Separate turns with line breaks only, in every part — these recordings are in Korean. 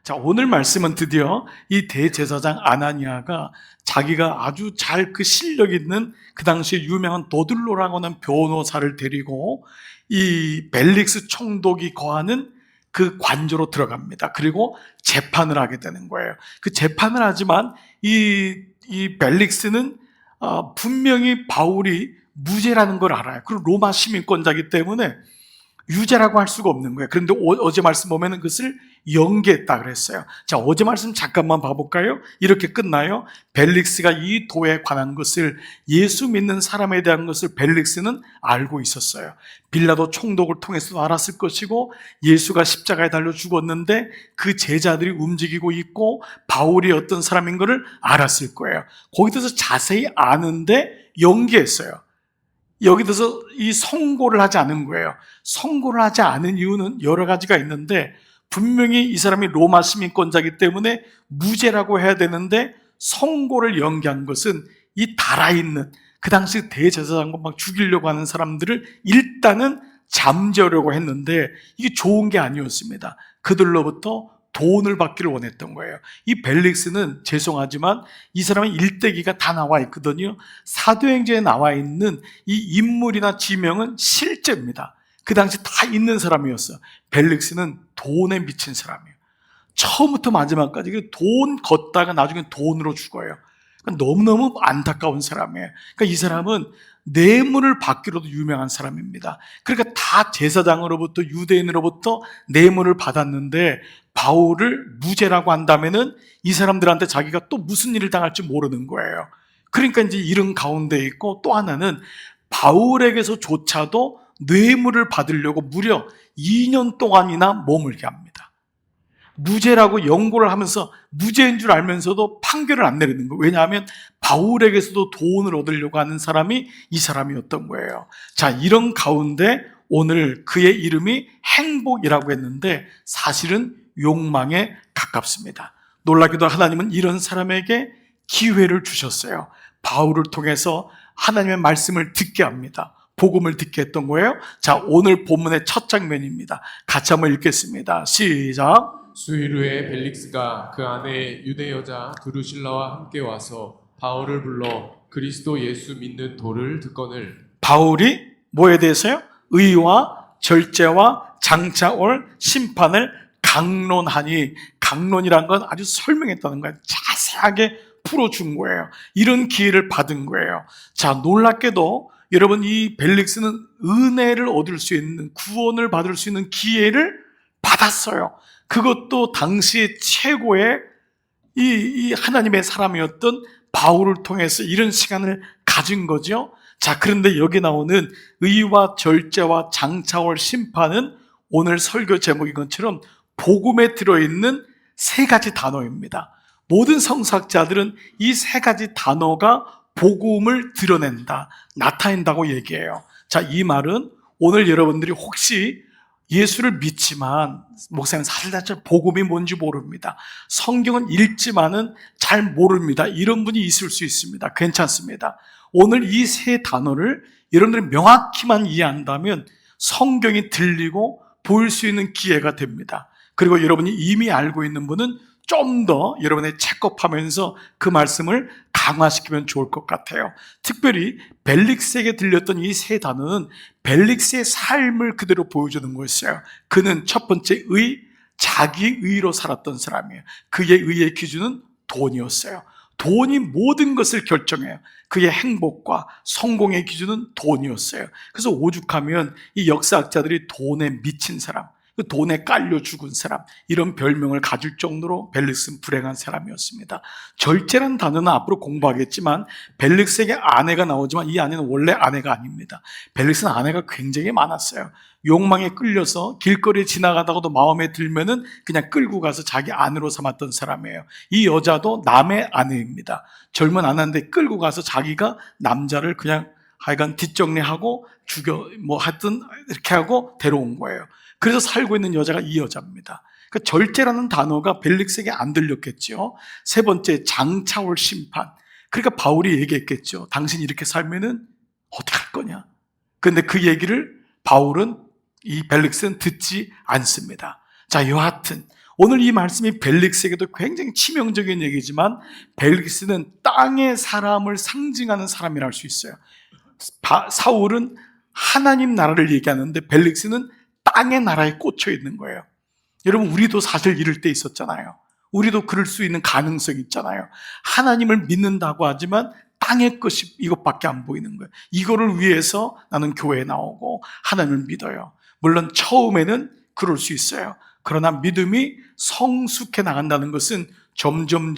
자, 오늘 말씀은 드디어 이 대제사장 아나니아가 자기가 아주 잘 그 실력 있는 그 당시에 유명한 도들로라고 하는 변호사를 데리고 이 벨릭스 총독이 거하는 그 관저로 들어갑니다. 그리고 재판을 하게 되는 거예요. 그 재판을 하지만 이 벨릭스는 분명히 바울이 무죄라는 걸 알아요. 그리고 로마 시민권자이기 때문에 유죄라고 할 수가 없는 거예요. 그런데 어제 말씀 보면은 그것을 연기했다 그랬어요. 자, 어제 말씀 잠깐만 봐볼까요? 이렇게 끝나요. 벨릭스가 이 도에 관한 것을, 예수 믿는 사람에 대한 것을 벨릭스는 알고 있었어요. 빌라도 총독을 통해서도 알았을 것이고, 예수가 십자가에 달려 죽었는데 그 제자들이 움직이고 있고 바울이 어떤 사람인 것을 알았을 거예요. 거기 대해서 자세히 아는데 연기했어요. 여기 들어서 이 선고를 하지 않은 거예요. 선고를 하지 않은 이유는 여러 가지가 있는데, 분명히 이 사람이 로마 시민권자이기 때문에 무죄라고 해야 되는데 선고를 연기한 것은 이 달아있는 그 당시 대제사장과 막 죽이려고 하는 사람들을 일단은 잠재우려고 했는데 이게 좋은 게 아니었습니다. 그들로부터 돈을 받기를 원했던 거예요. 이 벨릭스는 죄송하지만 이 사람의 일대기가 다 나와 있거든요. 사도행전에 나와 있는 이 인물이나 지명은 실제입니다. 그 당시 다 있는 사람이었어요. 벨릭스는 돈에 미친 사람이에요. 처음부터 마지막까지 돈 걷다가 나중에 돈으로 죽어요. 그러니까 너무너무 안타까운 사람이에요. 그러니까 이 사람은 뇌물을 받기로도 유명한 사람입니다. 그러니까 다 제사장으로부터, 유대인으로부터 뇌물을 받았는데 바울을 무죄라고 한다면은 이 사람들한테 자기가 또 무슨 일을 당할지 모르는 거예요. 그러니까 이제 이런 가운데 있고, 또 하나는 바울에게서조차도 뇌물을 받으려고 무려 2년 동안이나 머물게 합니다. 무죄라고 연고를 하면서 무죄인 줄 알면서도 판결을 안 내리는 거예요. 왜냐하면 바울에게서도 돈을 얻으려고 하는 사람이 이 사람이었던 거예요. 자, 이런 가운데 오늘 그의 이름이 행복이라고 했는데 사실은 욕망에 가깝습니다. 놀랍게도 하나님은 이런 사람에게 기회를 주셨어요. 바울을 통해서 하나님의 말씀을 듣게 합니다. 복음을 듣게 했던 거예요. 자, 오늘 본문의 첫 장면입니다. 같이 한번 읽겠습니다. 시작.
수일 후에 벨릭스가 그 아내 유대 여자 드루실라와 함께 와서 바울을 불러 그리스도 예수 믿는 도를 듣거늘.
바울이 뭐에 대해서요? 의와 절제와 장차 올 심판을 강론하니, 강론이란 건 아주 설명했다는 거예요. 자세하게 풀어준 거예요. 이런 기회를 받은 거예요. 자, 놀랍게도 여러분, 이 벨릭스는 은혜를 얻을 수 있는, 구원을 받을 수 있는 기회를 받았어요. 그것도 당시의 최고의 이 하나님의 사람이었던 바울을 통해서 이런 시간을 가진 거죠. 자, 그런데 여기 나오는 의와 절제와 장차 올 심판은 오늘 설교 제목인 것처럼 복음에 들어있는 세 가지 단어입니다. 모든 성서학자들은 이 세 가지 단어가 복음을 드러낸다, 나타낸다고 얘기해요. 자, 이 말은 오늘 여러분들이 혹시 예수를 믿지만 목사님 사실 잘 복음이 뭔지 모릅니다, 성경은 읽지만은 잘 모릅니다, 이런 분이 있을 수 있습니다. 괜찮습니다. 오늘 이 세 단어를 여러분들이 명확히만 이해한다면 성경이 들리고 보일 수 있는 기회가 됩니다. 그리고 여러분이 이미 알고 있는 분은 좀 더 여러분의 체크업하면서 그 말씀을 강화시키면 좋을 것 같아요. 특별히 벨릭스에게 들렸던 이 세 단어는 벨릭스의 삶을 그대로 보여주는 것이에요. 그는 첫 번째 자기 의로 살았던 사람이에요. 그의 의의 기준은 돈이었어요. 돈이 모든 것을 결정해요. 그의 행복과 성공의 기준은 돈이었어요. 그래서 오죽하면 이 역사학자들이 돈에 미친 사람, 그 돈에 깔려 죽은 사람, 이런 별명을 가질 정도로 벨릭스는 불행한 사람이었습니다. 절제란 단어는 앞으로 공부하겠지만 벨릭스에게 아내가 나오지만 이 아내는 원래 아내가 아닙니다. 벨릭스는 아내가 굉장히 많았어요. 욕망에 끌려서 길거리에 지나가다가도 마음에 들면은 그냥 끌고 가서 자기 아내로 삼았던 사람이에요. 이 여자도 남의 아내입니다. 젊은 아내인데 끌고 가서 자기가 남자를 그냥 하여간 뒷정리하고 하여튼 이렇게 하고 데려온 거예요. 그래서 살고 있는 여자가 이 여자입니다. 그러니까 절제라는 단어가 벨릭스에게 안 들렸겠죠. 세 번째, 장차 올 심판. 그러니까 바울이 얘기했겠죠. 당신이 이렇게 살면은 어떻게 할 거냐. 그런데 그 얘기를 바울은, 이 벨릭스는 듣지 않습니다. 자, 여하튼 오늘 이 말씀이 벨릭스에게도 굉장히 치명적인 얘기지만 벨릭스는 땅의 사람을 상징하는 사람이라 할 수 있어요. 사울은 하나님 나라를 얘기하는데 벨릭스는 땅의 나라에 꽂혀 있는 거예요. 여러분, 우리도 사실 이럴 때 있었잖아요. 우리도 그럴 수 있는 가능성이 있잖아요. 하나님을 믿는다고 하지만 땅의 것이 이것밖에 안 보이는 거예요. 이거를 위해서 나는 교회에 나오고 하나님을 믿어요. 물론 처음에는 그럴 수 있어요. 그러나 믿음이 성숙해 나간다는 것은 점점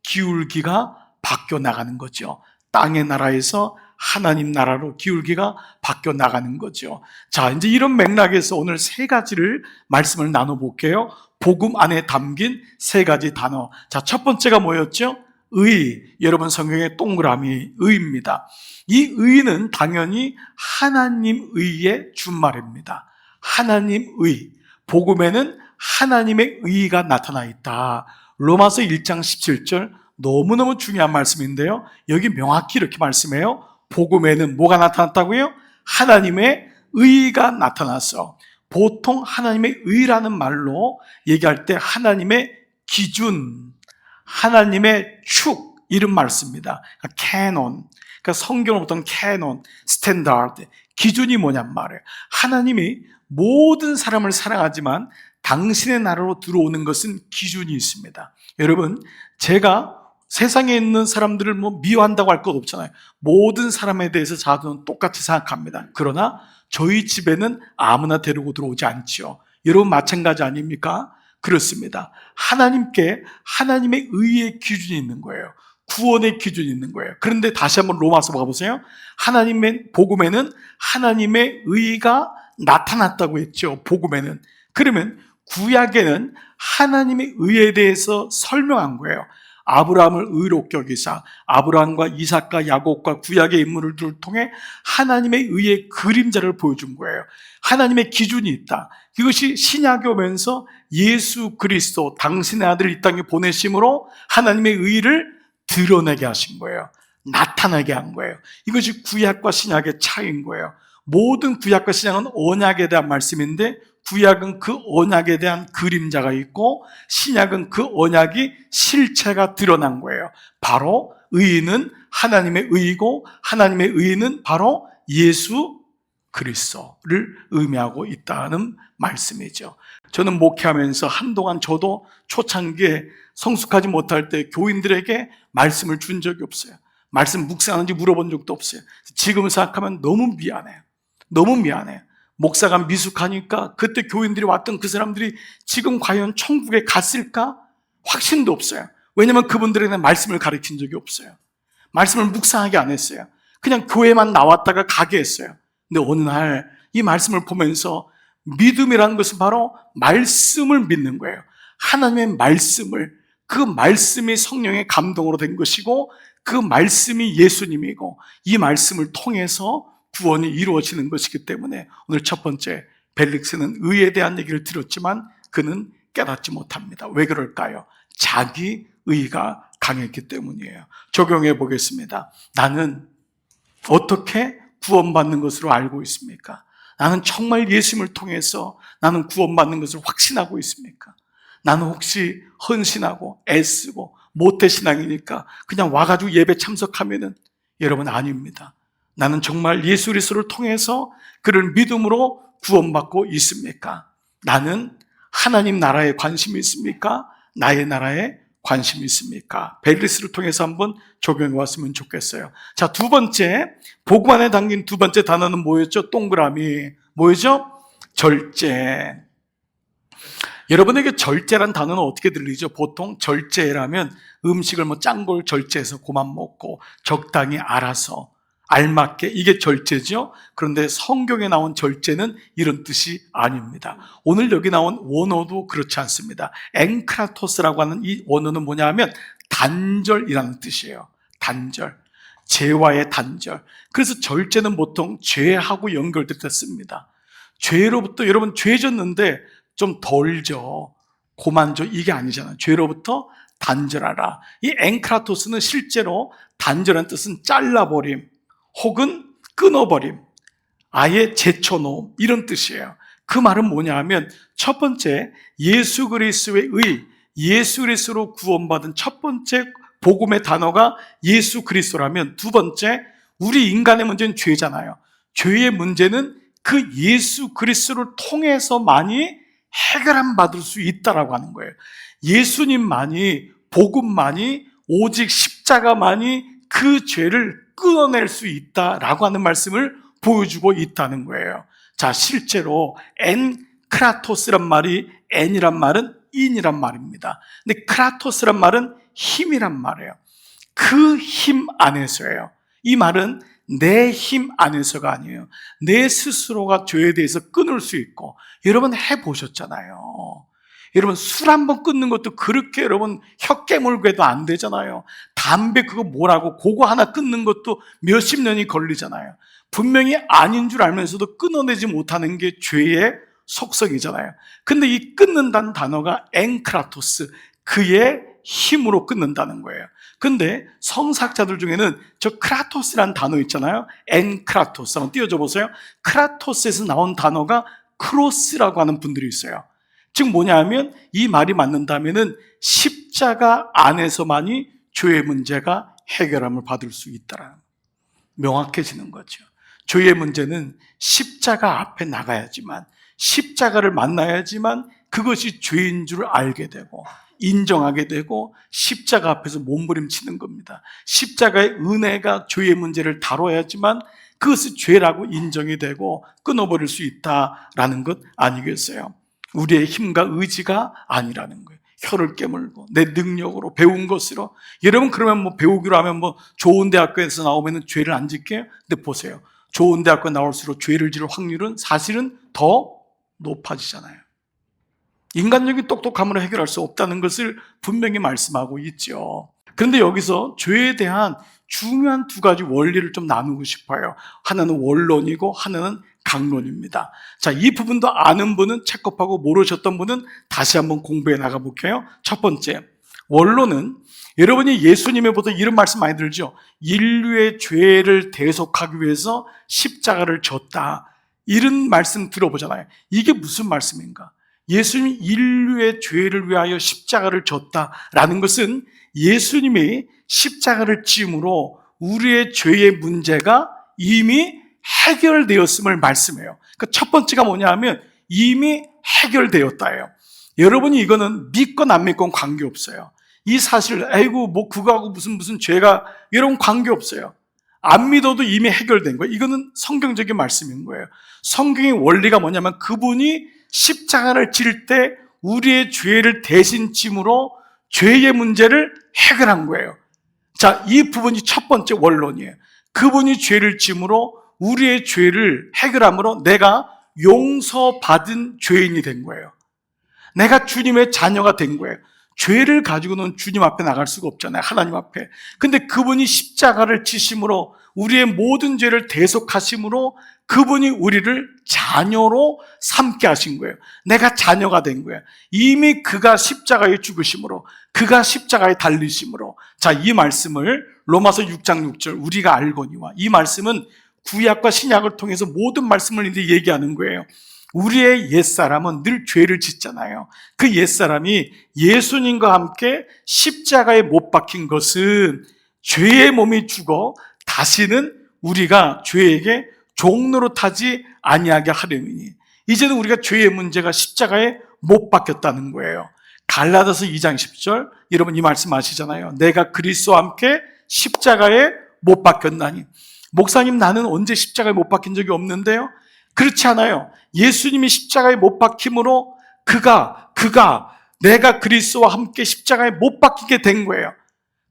기울기가 바뀌어 나가는 거죠. 땅의 나라에서 하나님 나라로 기울기가 바뀌어 나가는 거죠. 자, 이제 이런 맥락에서 오늘 세 가지를 말씀을 나눠볼게요. 복음 안에 담긴 세 가지 단어. 자, 첫 번째가 뭐였죠? 의. 여러분 성경에 동그라미 의입니다. 이 의는 당연히 하나님 의의 준말입니다. 하나님 의. 복음에는 하나님의 의가 나타나 있다. 로마서 1장 17절 너무너무 중요한 말씀인데요. 여기 명확히 이렇게 말씀해요. 복음에는 뭐가 나타났다고요? 하나님의 의가 나타났어. 보통 하나님의 의라는 말로 얘기할 때 하나님의 기준, 하나님의 축 이런 말 씁니다. 캐논, 그러니까 성경으로부터는 캐논, 스탠다드, 기준이 뭐냔 말이에요. 하나님이 모든 사람을 사랑하지만 당신의 나라로 들어오는 것은 기준이 있습니다. 여러분, 제가 세상에 있는 사람들을 미워한다고 할 것 없잖아요. 모든 사람에 대해서 저는 똑같이 생각합니다. 그러나 저희 집에는 아무나 데리고 들어오지 않죠. 여러분 마찬가지 아닙니까? 그렇습니다. 하나님께 하나님의 의의 기준이 있는 거예요. 구원의 기준이 있는 거예요. 그런데 다시 한번 로마서 봐보세요. 하나님의 복음에는 하나님의 의가 나타났다고 했죠. 복음에는. 그러면 구약에는 하나님의 의에 대해서 설명한 거예요. 아브라함을 의롭게 여기사 아브라함과 이삭과 야곱과 구약의 인물들을 통해 하나님의 의의 그림자를 보여준 거예요. 하나님의 기준이 있다. 이것이 신약에 오면서 예수 그리스도 당신의 아들을 이 땅에 보내심으로 하나님의 의를 드러내게 하신 거예요. 나타나게 한 거예요. 이것이 구약과 신약의 차이인 거예요. 모든 구약과 신약은 언약에 대한 말씀인데 구약은 그 언약에 대한 그림자가 있고 신약은 그 언약이 실체가 드러난 거예요. 바로 의는 하나님의 의이고 하나님의 의는 바로 예수 그리스도를 의미하고 있다는 말씀이죠. 저는 목회하면서 한동안 저도 초창기에 성숙하지 못할 때 교인들에게 말씀을 준 적이 없어요. 말씀 묵상하는지 물어본 적도 없어요. 지금 생각하면 너무 미안해요. 너무 미안해요. 목사가 미숙하니까 그때 교인들이 왔던 그 사람들이 지금 과연 천국에 갔을까? 확신도 없어요. 왜냐하면 그분들에게 말씀을 가르친 적이 없어요. 말씀을 묵상하게 안 했어요. 그냥 교회만 나왔다가 가게 했어요. 근데 어느 날 이 말씀을 보면서 믿음이라는 것은 바로 말씀을 믿는 거예요. 하나님의 말씀을, 그 말씀이 성령의 감동으로 된 것이고 그 말씀이 예수님이고 이 말씀을 통해서 구원이 이루어지는 것이기 때문에 오늘 첫 번째 벨릭스는 의에 대한 얘기를 들었지만 그는 깨닫지 못합니다. 왜 그럴까요? 자기 의가 강했기 때문이에요. 적용해 보겠습니다. 나는 어떻게 구원받는 것으로 알고 있습니까? 나는 정말 예수님을 통해서 나는 구원받는 것을 확신하고 있습니까? 나는 혹시 헌신하고 애쓰고 모태신앙이니까 그냥 와가지고 예배 참석하면은 여러분 아닙니다. 나는 정말 예수 그리스도를 통해서 그를 믿음으로 구원받고 있습니까? 나는 하나님 나라에 관심이 있습니까? 나의 나라에 관심이 있습니까? 벨릭스를 통해서 한번 적용해 왔으면 좋겠어요. 자, 두 번째, 복음 안에 담긴 두 번째 단어는 뭐였죠? 동그라미. 뭐였죠? 절제. 여러분에게 절제란 단어는 어떻게 들리죠? 보통 절제라면 음식을 짠 걸 절제해서 그만 먹고 적당히 알아서 알맞게, 이게 절제죠. 그런데 성경에 나온 절제는 이런 뜻이 아닙니다. 오늘 여기 나온 원어도 그렇지 않습니다. 앵크라토스라고 하는 이 원어는 뭐냐 하면 단절이라는 뜻이에요. 단절, 죄와의 단절. 그래서 절제는 보통 죄하고 연결돼서 씁니다. 죄로부터, 여러분 죄 졌는데 좀 덜 져, 고만 져, 이게 아니잖아요. 죄로부터 단절하라. 이 앵크라토스는 실제로 단절한 뜻은 잘라버림 혹은 끊어버림, 아예 제쳐놓음, 이런 뜻이에요. 그 말은 뭐냐 하면 첫 번째 예수 그리스도의 의, 예수 그리스도로 구원받은 첫 번째 복음의 단어가 예수 그리스도라면 두 번째 우리 인간의 문제는 죄잖아요. 죄의 문제는 그 예수 그리스도를 통해서만이 해결함 받을 수 있다라고 하는 거예요. 예수님만이 복음만이 오직 십자가만이 그 죄를 끊어낼 수 있다라고 하는 말씀을 보여주고 있다는 거예요. 자, 실제로 크라토스란 말이 N이란 말은 인이란 말입니다. 근데 크라토스란 말은 힘이란 말이에요. 그 힘 안에서예요. 이 말은 내 힘 안에서가 아니에요. 내 스스로가 죄에 대해서 끊을 수 있고, 여러분 해보셨잖아요. 여러분 술 한 번 끊는 것도 그렇게 여러분 혀 깨물고 해도 안 되잖아요. 담배 그거 뭐라고 그거 하나 끊는 것도 몇십 년이 걸리잖아요. 분명히 아닌 줄 알면서도 끊어내지 못하는 게 죄의 속성이잖아요. 근데 이 끊는다는 단어가 엔크라토스, 그의 힘으로 끊는다는 거예요. 근데 성사학자들 중에는 저 크라토스라는 단어 있잖아요. 엔크라토스 한번 띄워줘 보세요. 크라토스에서 나온 단어가 크로스라고 하는 분들이 있어요. 즉 뭐냐 하면 이 말이 맞는다면은 십자가 안에서만이 죄의 문제가 해결함을 받을 수 있다라는, 명확해지는 거죠. 죄의 문제는 십자가 앞에 나가야지만, 십자가를 만나야지만 그것이 죄인 줄 알게 되고 인정하게 되고 십자가 앞에서 몸부림치는 겁니다. 십자가의 은혜가 죄의 문제를 다뤄야지만 그것이 죄라고 인정이 되고 끊어버릴 수 있다라는 것 아니겠어요? 우리의 힘과 의지가 아니라는 거예요. 혀를 깨물고 내 능력으로 배운 것으로. 여러분 그러면 뭐 배우기로 하면 뭐 좋은 대학교에서 나오면 죄를 안 짓게요? 근데 보세요, 좋은 대학교 나올수록 죄를 지을 확률은 사실은 더 높아지잖아요. 인간력이 똑똑함으로 해결할 수 없다는 것을 분명히 말씀하고 있죠. 그런데 여기서 죄에 대한 중요한 두 가지 원리를 좀 나누고 싶어요. 하나는 원론이고 하나는 강론입니다. 자, 이 부분도 아는 분은 책겁하고 모르셨던 분은 다시 한번 공부해 나가볼게요. 첫 번째, 원론은 여러분이 예수님의 보다 이런 말씀 많이 들죠. 인류의 죄를 대속하기 위해서 십자가를 졌다, 이런 말씀 들어보잖아요. 이게 무슨 말씀인가? 예수님이 인류의 죄를 위하여 십자가를 졌다라는 것은 예수님이 십자가를 지음으로 우리의 죄의 문제가 이미 해결되었음을 말씀해요. 그러니까 첫 번째가 뭐냐 하면 이미 해결되었다예요. 여러분이 이거는 믿건 안 믿건 관계없어요. 이 사실, 아이고 뭐 그거하고 무슨 죄가, 여러분 관계없어요. 안 믿어도 이미 해결된 거예요. 이거는 성경적인 말씀인 거예요. 성경의 원리가 뭐냐면 그분이 십자가를 질 때 우리의 죄를 대신 짐으로 죄의 문제를 해결한 거예요. 자, 이 부분이 첫 번째 원론이에요. 그분이 죄를 짐으로 우리의 죄를 해결함으로 내가 용서받은 죄인이 된 거예요. 내가 주님의 자녀가 된 거예요. 죄를 가지고는 주님 앞에 나갈 수가 없잖아요. 하나님 앞에. 근데 그분이 십자가를 지심으로 우리의 모든 죄를 대속하심으로 그분이 우리를 자녀로 삼게 하신 거예요. 내가 자녀가 된 거예요. 이미 그가 십자가에 죽으심으로, 그가 십자가에 달리심으로. 자, 이 말씀을 로마서 6장 6절 우리가 알거니와, 이 말씀은 구약과 신약을 통해서 모든 말씀을 이제 얘기하는 거예요. 우리의 옛사람은 늘 죄를 짓잖아요. 그 옛사람이 예수님과 함께 십자가에 못 박힌 것은 죄의 몸이 죽어 다시는 우리가 죄에게 종로로 타지 아니하게 하려니, 이제는 우리가 죄의 문제가 십자가에 못 박혔다는 거예요. 갈라디아서 2장 10절 여러분 이 말씀 아시잖아요. 내가 그리스도와 함께 십자가에 못 박혔나니. 목사님 나는 언제 십자가에 못 박힌 적이 없는데요? 그렇지 않아요. 예수님이 십자가에 못 박힘으로 그가 내가 그리스도와 함께 십자가에 못 박히게 된 거예요.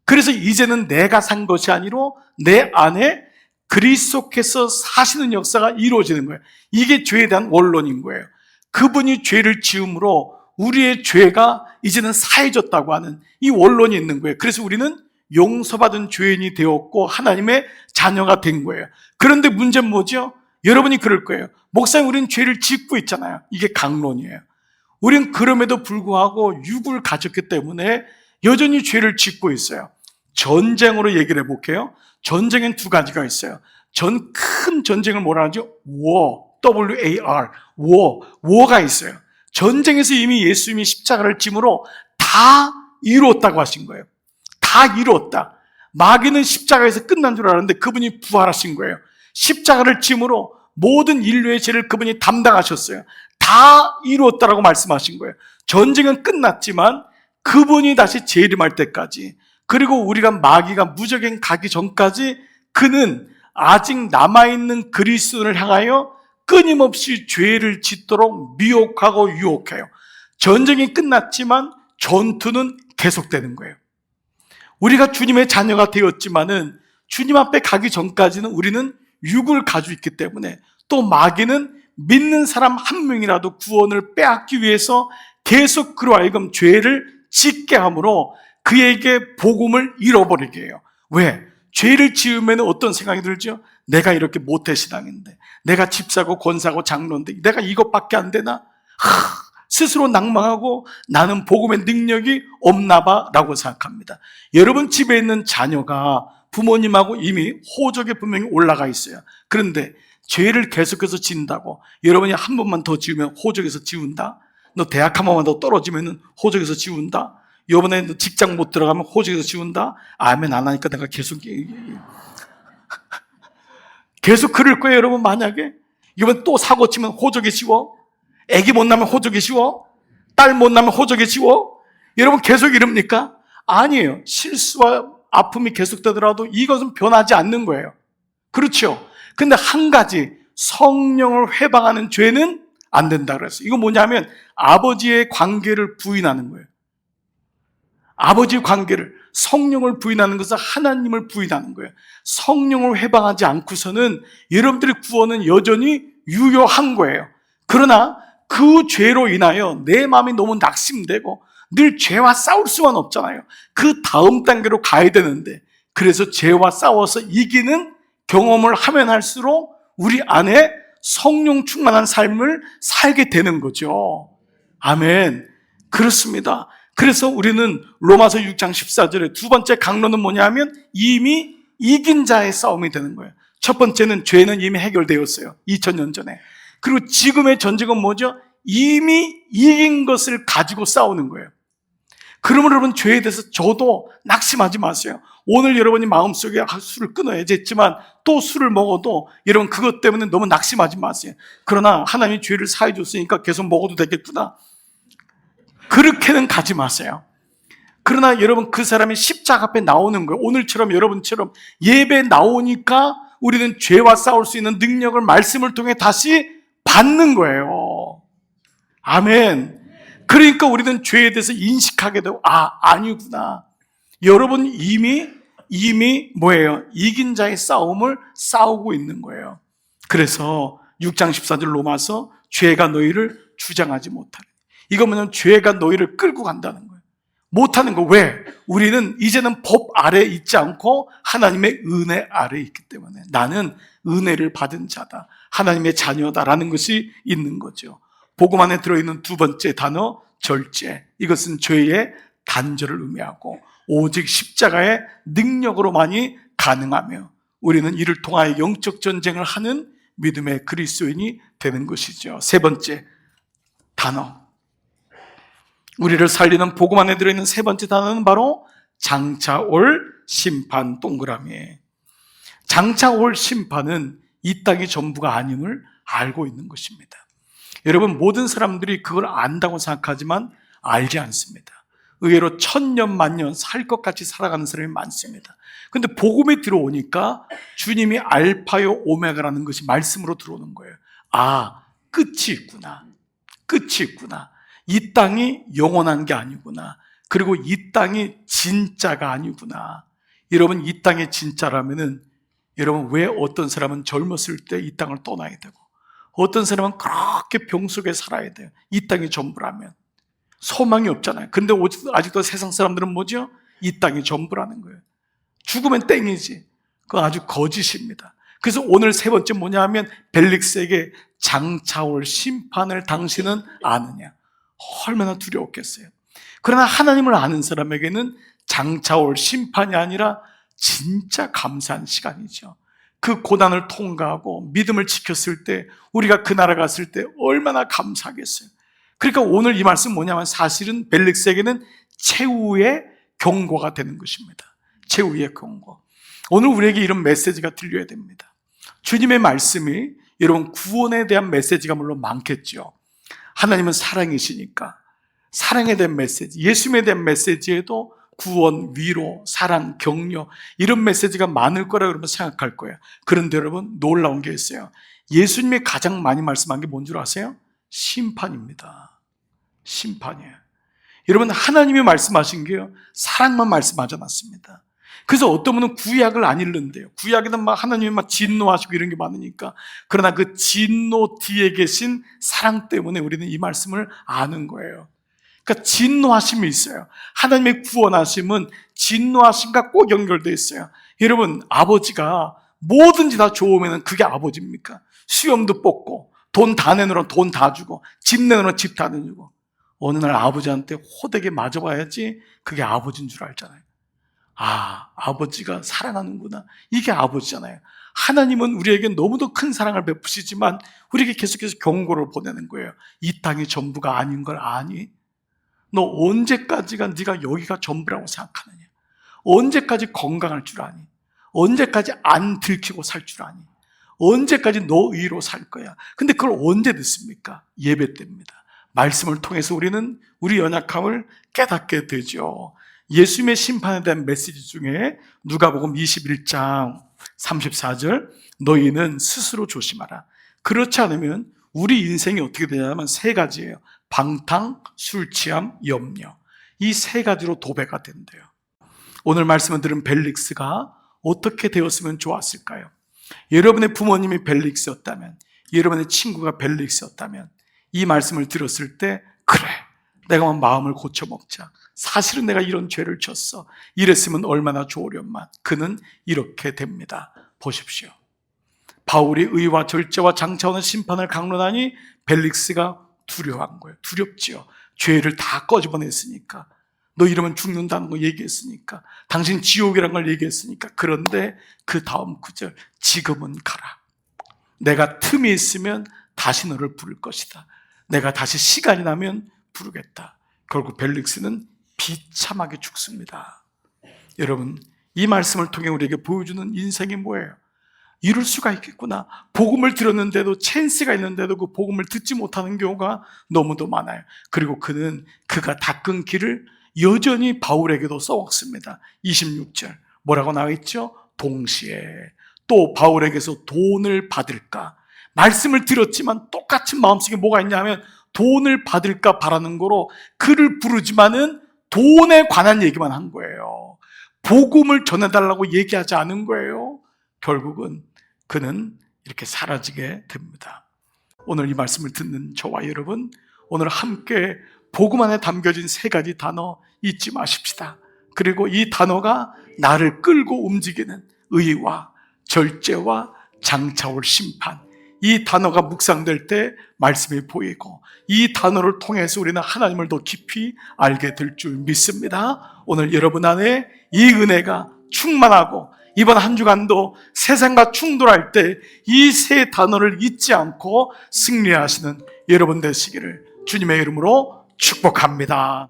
그래서 이제는 내가 산 것이 아니로 내 안에 그리스도께서 사시는 역사가 이루어지는 거예요. 이게 죄에 대한 원론인 거예요. 그분이 죄를 지음으로 우리의 죄가 이제는 사해졌다고 하는 이 원론이 있는 거예요. 그래서 우리는 용서받은 죄인이 되었고 하나님의 자녀가 된 거예요. 그런데 문제는 뭐죠? 여러분이 그럴 거예요. 목사님 우리는 죄를 짓고 있잖아요. 이게 강론이에요. 우리는 그럼에도 불구하고 육을 가졌기 때문에 여전히 죄를 짓고 있어요. 전쟁으로 얘기를 해볼게요. 전쟁엔 두 가지가 있어요. 큰 전쟁을 뭐라 하죠? war, war가 있어요. 전쟁에서 이미 예수님이 십자가를 짐으로 다 이루었다고 하신 거예요. 다 이루었다. 마귀는 십자가에서 끝난 줄 알았는데 그분이 부활하신 거예요. 십자가를 짐으로 모든 인류의 죄를 그분이 담당하셨어요. 다 이루었다라고 말씀하신 거예요. 전쟁은 끝났지만 그분이 다시 재림할 때까지, 그리고 우리가 마귀가 무적행 가기 전까지 그는 아직 남아있는 그리스도를 향하여 끊임없이 죄를 짓도록 미혹하고 유혹해요. 전쟁이 끝났지만 전투는 계속되는 거예요. 우리가 주님의 자녀가 되었지만은 주님 앞에 가기 전까지는 우리는 육을 가지고 있기 때문에, 또 마귀는 믿는 사람 한 명이라도 구원을 빼앗기 위해서 계속 그로 하여금 죄를 짓게 함으로 그에게 복음을 잃어버리게 해요. 왜? 죄를 지으면 어떤 생각이 들죠? 내가 이렇게 모태신앙인데, 내가 집사고 권사고 장로인데 내가 이것밖에 안 되나? 스스로 낭망하고 나는 복음의 능력이 없나 봐 라고 생각합니다. 여러분 집에 있는 자녀가 부모님하고 이미 호적에 분명히 올라가 있어요. 그런데 죄를 계속해서 지은다고 여러분이 한 번만 더 지으면 호적에서 지운다? 너 대학 한 번만 더 떨어지면 호적에서 지운다? 이번에 너 직장 못 들어가면 호적에서 지운다? 아멘 안 하니까 내가 계속 그럴 거예요. 여러분 만약에 이번 또 사고 치면 호적에 지워? 애기 못 낳으면 호적에 지워? 딸 못 낳으면 호적에 지워? 여러분 계속 이럽니까? 아니에요. 실수와 아픔이 계속되더라도 이것은 변하지 않는 거예요. 그렇죠? 근데 한 가지, 성령을 회방하는 죄는 안 된다 그랬어요. 이거 뭐냐면 아버지의 관계를 부인하는 거예요. 아버지의 관계를, 성령을 부인하는 것은 하나님을 부인하는 거예요. 성령을 회방하지 않고서는 여러분들의 구원은 여전히 유효한 거예요. 그러나 그 죄로 인하여 내 마음이 너무 낙심되고 늘 죄와 싸울 수만 없잖아요. 그 다음 단계로 가야 되는데, 그래서 죄와 싸워서 이기는 경험을 하면 할수록 우리 안에 성령 충만한 삶을 살게 되는 거죠. 아멘. 그렇습니다. 그래서 우리는 로마서 6장 14절에 두 번째 강론은 뭐냐면 이미 이긴 자의 싸움이 되는 거예요. 첫 번째는 죄는 이미 해결되었어요. 2000년 전에. 그리고 지금의 전쟁은 뭐죠? 이미 이긴 것을 가지고 싸우는 거예요. 그러면 여러분 죄에 대해서 저도 낙심하지 마세요. 오늘 여러분이 마음속에 술을 끊어야지 했지만 또 술을 먹어도 여러분 그것 때문에 너무 낙심하지 마세요. 그러나 하나님이 죄를 사해 줬으니까 계속 먹어도 되겠구나, 그렇게는 가지 마세요. 그러나 여러분 그 사람이 십자가 앞에 나오는 거예요. 오늘처럼 여러분처럼 예배 나오니까 우리는 죄와 싸울 수 있는 능력을 말씀을 통해 다시 받는 거예요. 아멘. 그러니까 우리는 죄에 대해서 인식하게 되고, 아니구나. 여러분 이미 뭐예요? 이긴 자의 싸움을 싸우고 있는 거예요. 그래서 6장 14절 로마서 죄가 너희를 주장하지 못하는, 이거 뭐냐면 죄가 너희를 끌고 간다는 거예요. 못하는 거. 왜? 우리는 이제는 법 아래 있지 않고 하나님의 은혜 아래 있기 때문에 나는 은혜를 받은 자다, 하나님의 자녀다라는 것이 있는 거죠. 복음 안에 들어있는 두 번째 단어 절제, 이것은 죄의 단절을 의미하고 오직 십자가의 능력으로만이 가능하며 우리는 이를 통하여 영적 전쟁을 하는 믿음의 그리스도인이 되는 것이죠. 세 번째 단어, 우리를 살리는 복음 안에 들어있는 세 번째 단어는 바로 장차 올 심판, 동그라미. 장차 올 심판은 이 땅이 전부가 아님을 알고 있는 것입니다. 여러분 모든 사람들이 그걸 안다고 생각하지만 알지 않습니다. 의외로 천년 만년 살 것 같이 살아가는 사람이 많습니다. 그런데 복음에 들어오니까 주님이 알파요 오메가라는 것이 말씀으로 들어오는 거예요. 끝이 있구나. 끝이 있구나. 이 땅이 영원한 게 아니구나. 그리고 이 땅이 진짜가 아니구나. 여러분 이 땅이 진짜라면은 여러분 왜 어떤 사람은 젊었을 때 이 땅을 떠나야 되고 어떤 사람은 그렇게 병 속에 살아야 돼요. 이 땅이 전부라면 소망이 없잖아요. 근데 아직도 세상 사람들은 뭐죠? 이 땅이 전부라는 거예요. 죽으면 땡이지. 그건 아주 거짓입니다. 그래서 오늘 세 번째 뭐냐 하면 벨릭스에게 장차 올 심판을 당신은 아느냐. 얼마나 두려웠겠어요. 그러나 하나님을 아는 사람에게는 장차 올 심판이 아니라 진짜 감사한 시간이죠. 그 고난을 통과하고 믿음을 지켰을 때, 우리가 그 나라 갔을 때 얼마나 감사하겠어요. 그러니까 오늘 이 말씀 뭐냐면 사실은 벨릭스에게는 최후의 경고가 되는 것입니다. 최후의 경고. 오늘 우리에게 이런 메시지가 들려야 됩니다. 주님의 말씀이 여러분 구원에 대한 메시지가 물론 많겠죠. 하나님은 사랑이시니까 사랑에 대한 메시지, 예수님에 대한 메시지에도 구원, 위로, 사랑, 격려 이런 메시지가 많을 거라고 여러분 생각할 거예요. 그런데 여러분 놀라운 게 있어요. 예수님이 가장 많이 말씀한 게 뭔 줄 아세요? 심판입니다. 심판이에요. 여러분 하나님이 말씀하신 게요, 사랑만 말씀하지 않았습니다. 그래서 어떤 분은 구약을 안 읽는데요. 구약에는 막 하나님이 막 진노하시고 이런 게 많으니까. 그러나 그 진노 뒤에 계신 사랑 때문에 우리는 이 말씀을 아는 거예요. 그러니까 진노하심이 있어요. 하나님의 구원하심은 진노하심과 꼭 연결되어 있어요. 여러분 아버지가 뭐든지 다 좋으면 그게 아버지입니까? 수염도 뽑고 돈 다 내놓으면 돈 다 주고 집 내놓으면 집 다 내주고, 어느 날 아버지한테 호되게 맞아봐야지 그게 아버지인 줄 알잖아요. 아, 아버지가 사랑하는구나. 이게 아버지잖아요. 하나님은 우리에게 너무도 큰 사랑을 베푸시지만 우리에게 계속해서 경고를 보내는 거예요. 이 땅이 전부가 아닌 걸 아니? 너 언제까지가 네가 여기가 전부라고 생각하느냐? 언제까지 건강할 줄 아니? 언제까지 안 들키고 살 줄 아니? 언제까지 너 의로 살 거야? 근데 그걸 언제 듣습니까? 예배 때입니다. 말씀을 통해서 우리는 우리 연약함을 깨닫게 되죠. 예수님의 심판에 대한 메시지 중에 누가복음 21장 34절, 너희는 스스로 조심하라. 그렇지 않으면 우리 인생이 어떻게 되냐면 세 가지예요. 방탕, 술 취함, 염려. 이 세 가지로 도배가 된대요. 오늘 말씀을 들은 벨릭스가 어떻게 되었으면 좋았을까요? 여러분의 부모님이 벨릭스였다면, 여러분의 친구가 벨릭스였다면 이 말씀을 들었을 때 그래, 내가 마음을 고쳐먹자. 사실은 내가 이런 죄를 졌어. 이랬으면 얼마나 좋으련만. 그는 이렇게 됩니다. 보십시오. 바울이 의와 절제와 장차오는 심판을 강론하니 벨릭스가 두려워한 거예요. 두렵지요. 죄를 다 꺼집어냈으니까. 너 이러면 죽는다는 거 얘기했으니까. 당신 지옥이라는 걸 얘기했으니까. 그런데 그 다음 구절, 지금은 가라. 내가 틈이 있으면 다시 너를 부를 것이다. 내가 다시 시간이 나면 부르겠다. 결국 벨릭스는 비참하게 죽습니다. 여러분, 이 말씀을 통해 우리에게 보여주는 인생이 뭐예요? 이럴 수가 있겠구나. 복음을 들었는데도, 찬스가 있는데도 그 복음을 듣지 못하는 경우가 너무도 많아요. 그리고 그는 그가 닦은 길을 여전히 바울에게도 써먹습니다. 26절 뭐라고 나와 있죠? 동시에 또 바울에게서 돈을 받을까? 말씀을 들었지만 똑같은 마음속에 뭐가 있냐면 돈을 받을까 바라는 거로 그를 부르지만은 돈에 관한 얘기만 한 거예요. 복음을 전해달라고 얘기하지 않은 거예요. 결국은 그는 이렇게 사라지게 됩니다. 오늘 이 말씀을 듣는 저와 여러분, 오늘 함께 복음 안에 담겨진 세 가지 단어 잊지 마십시다. 그리고 이 단어가 나를 끌고 움직이는 의와 절제와 장차올 심판, 이 단어가 묵상될 때 말씀이 보이고 이 단어를 통해서 우리는 하나님을 더 깊이 알게 될 줄 믿습니다. 오늘 여러분 안에 이 은혜가 충만하고 이번 한 주간도 세상과 충돌할 때 이 세 단어를 잊지 않고 승리하시는 여러분 되시기를 주님의 이름으로 축복합니다.